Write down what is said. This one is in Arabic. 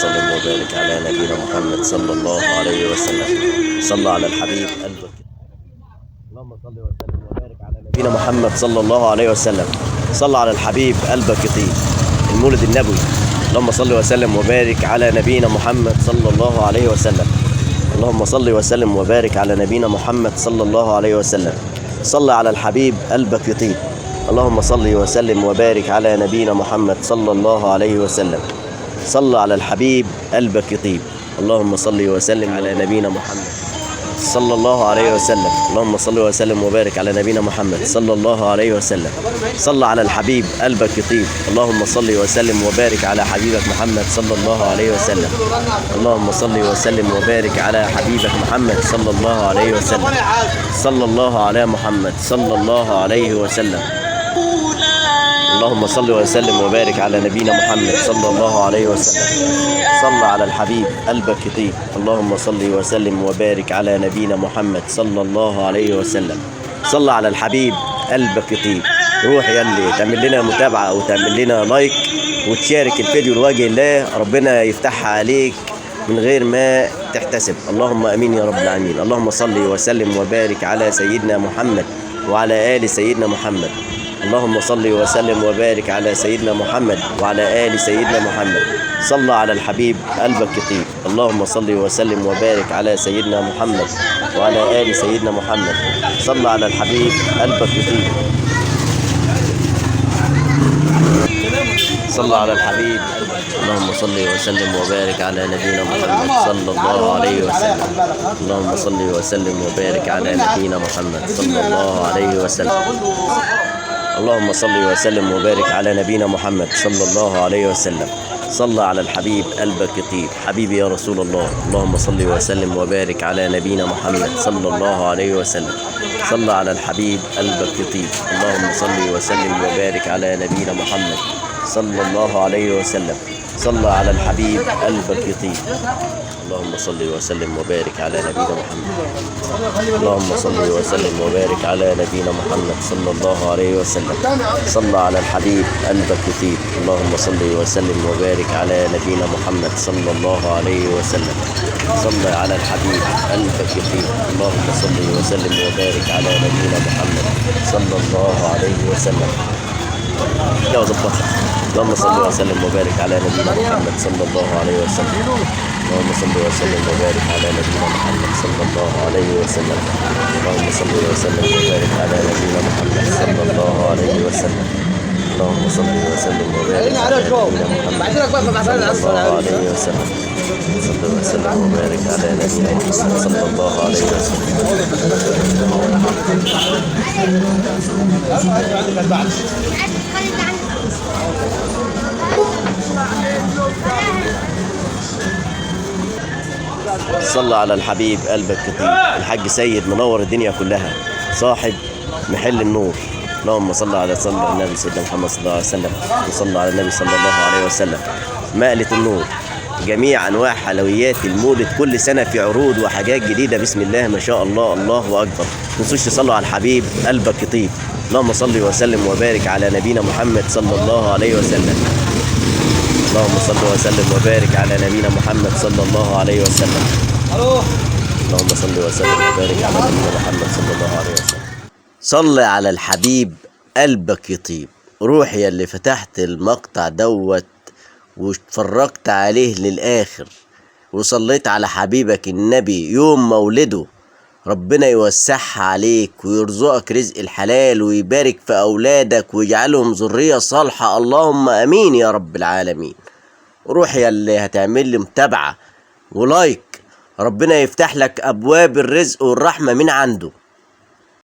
وسلم وبارك على نبينا محمد صلى الله عليه وسلم. صلى على الحبيب قلبك. اللهم صل وسلم وبارك على نبينا محمد صلى الله عليه وسلم. صلى على الحبيب قلبك يطيب. المولد النبوي. اللهم صل وسلم وبارك على نبينا محمد صلى الله عليه وسلم. اللهم صل وسلم وبارك على نبينا محمد صلى الله عليه وسلم. صلى على الحبيب قلبك يطيب. اللهم صل وسلم وبارك على نبينا محمد صلى الله عليه وسلم. صلى على الحبيب قلبك يطيب. اللهم صل وسلم على نبينا محمد صلى الله عليه وسلم. اللهم صل وسلم وبارك على نبينا محمد صلى الله عليه وسلم. صلى على الحبيب قلبك يطيب. اللهم صل وسلم وبارك على حبيبك محمد صلى الله عليه وسلم. اللهم صل وسلم وبارك على حبيبك محمد صلى الله عليه وسلم. صلى الله على محمد صلى الله عليه وسلم. اللهم صل وسلم وبارك على نبينا محمد صلى الله عليه وسلم. صلى على الحبيب قلبك يطيب. اللهم صل وسلم وبارك على نبينا محمد صلى الله عليه وسلم. صلى على الحبيب قلبك يطيب. روح يلي تعمل لنا متابعة وتعمل لنا لايك وتشارك الفيديو لوجه الله، ربنا يفتحها عليك من غير ما تحتسب. اللهم امين يا رب العالمين. اللهم صل وسلم وبارك على سيدنا محمد وعلى آل سيدنا محمد. اللهم صل وسلم وبارك على سيدنا محمد وعلى آل سيدنا محمد. صلى على الحبيب قلبك يطيب. اللهم صل وسلم وبارك على سيدنا محمد وعلى آل سيدنا محمد. صلى على الحبيب قلبك يطيب. صلى على الحبيب. اللهم صل وسلم وبارك على نبينا محمد صلى الله عليه وسلم. اللهم صل وسلم وبارك على نبينا محمد صلى الله عليه وسلم. اللهم صل وسلم وبارك على نبينا محمد صلى الله عليه وسلم. صلى على الحبيب قلبك يطيب. حبيبي يا رسول الله. اللهم صل وسلم وبارك على نبينا محمد صلى الله عليه وسلم. صلى على الحبيب قلبك يطيب. اللهم صل وسلم وبارك على نبينا محمد صلى الله عليه وسلم. صلى على الحبيب قلبك يطيب. اللهم صل وسلم وبارك على نبينا محمد. اللهم صل وسلم وبارك على نبينا محمد صلى الله عليه وسلم. صلى على الحبيب قلبك يطيب. اللهم صل وسلم وبارك على نبينا محمد صلى الله عليه وسلم. صلى على الحبيب قلبك يطيب. اللهم صل وسلم وبارك على نبينا محمد صلى الله عليه وسلم. يا ظبطها. اللهم صل وسلم وبارك على نبينا محمد صلى الله عليه وسلم. اللهم صل وسلم وبارك على نبينا محمد صلى الله عليه وسلم. اللهم صل وسلم وبارك على نبينا محمد صلى الله عليه وسلم. اللهم صل وسلم وبارك على نبينا محمد صلى الله عليه وسلم. صل وسلم وبارك على نبينا محمد صلى الله عليه وسلم. صلى على الحبيب قلبك يطيب. الحاج سيد منور الدنيا كلها، صاحب محل النور. اللهم صل على النبي سيدنا محمد صلى الله عليه وسلم. وصلى على النبي صلى الله عليه وسلم. مقلة النور، جميع انواع حلويات المولد كل سنه في عروض وحاجات جديده. بسم الله ما شاء الله، الله اكبر. ما تنسوش تصلوا على الحبيب قلبك يطيب. اللهم صل وسلم وبارك على نبينا محمد صلى الله عليه وسلم. اللهم صل وسلم وبارك على نبينا محمد صلى الله عليه وسلم. اللهم صل وسلم وبارك على نبينا محمد صلى الله عليه وسلم. صل على الحبيب قلبك يطيب. روح يا اللي فتحت المقطع دوت واتفرجت عليه للآخر وصليت على حبيبك النبي يوم مولده، ربنا يوسعها عليك ويرزقك رزق الحلال ويبارك في أولادك ويجعلهم ذرية صالحة. اللهم أمين يا رب العالمين. روح يا اللي هتعمل لي متابعة ولايك، ربنا يفتح لك أبواب الرزق والرحمة من عنده.